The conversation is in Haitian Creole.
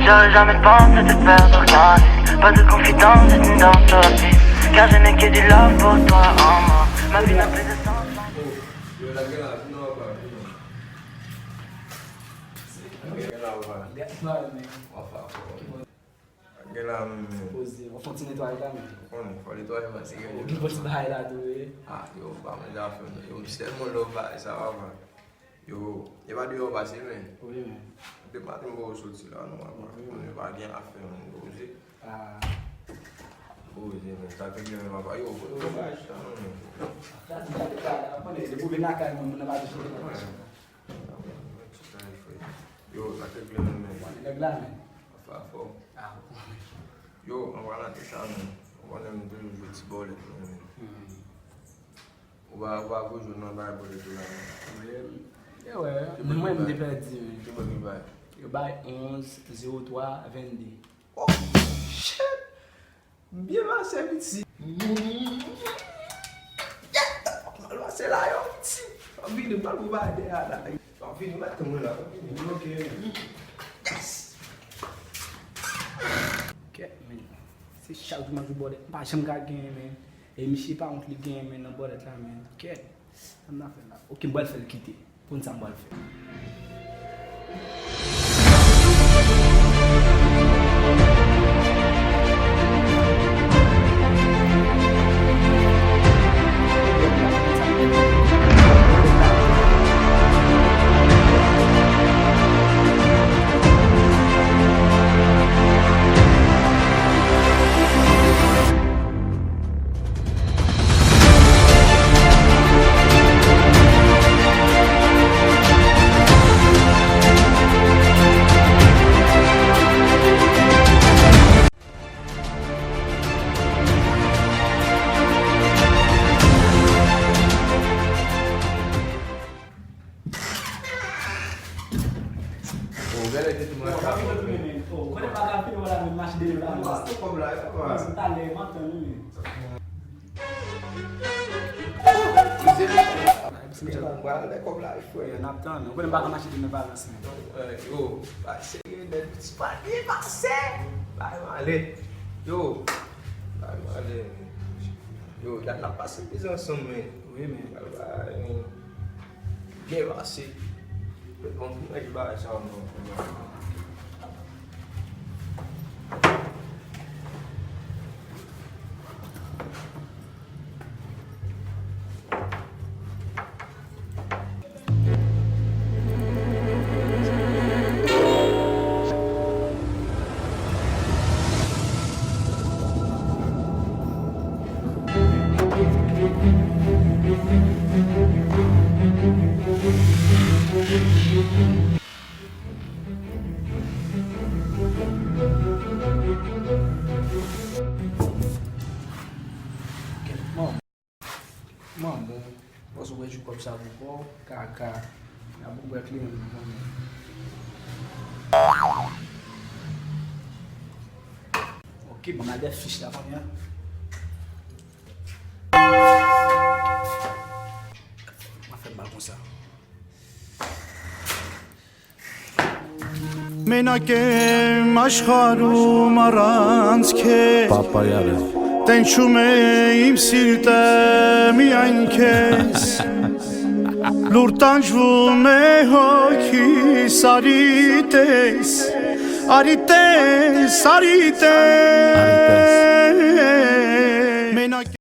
J'aurais jamais pensé te perdre grandi. Pas de confidence, c'est une danse sur la piste. Car je n'ai que du love pour toi en moi. Ma vie n'a plus de sens. On fonte nettoyer là, mais. On faut nettoyer, c'est que. On va se bailler là, doué. Ah, yo, pas mal d'affaires. Yo, c'est tellement là, ça va. Yo, il va dire, passer, mais. Oui, mais. De matin, on va sortir là, non, on va rien à faire, on va oser. Ah. Oser, mais ça fait bien, on va yo, Le boubé n'a qu'à nous, on n'a pas de choses. Yo, ça fait bien, mais. Le gland, Enfin, fort. ah. Yo, on va rentrer ça, on va même jouer au petit bol. On va jouer dans le bol et tout là. Ouais, moi, je me déperdu. Tu vas me bailler. Je baille 11, 03, 22. Oh, shit! Bien marché, petit. C'est là, yo, petit. On vient de mal vous bailler là. On vient de mettre comme là. Ok. Yes! Ok, mais c'est chaque jour que je bois. Pas jamais gagner, mais. Et je ne sais pas entre les gains, mais je bois là, mais. Ok, on a fait là. Ok, je vais le faire quitter. Pour ça, je vais le faire. Yo, vai ser disparado, vai ser. Vai, malê. Yo, vai, malê. Yo, dá na passa de pisação, man. Oui, mais. Vai, que vai ser. Vamos ajudar essa alma. Mano, posso ver o copo sabe o pó, cá, a buga é clean. Ok, mas é fixe da manhã. Vai fazer bagunça. Մենակեմ աշխարհում առանց քեզ Պապայարը Տենչում է իմ սիրտը միայն քեզ Լուր տանջվում է հոգիս արի տես Արի տես, արի տես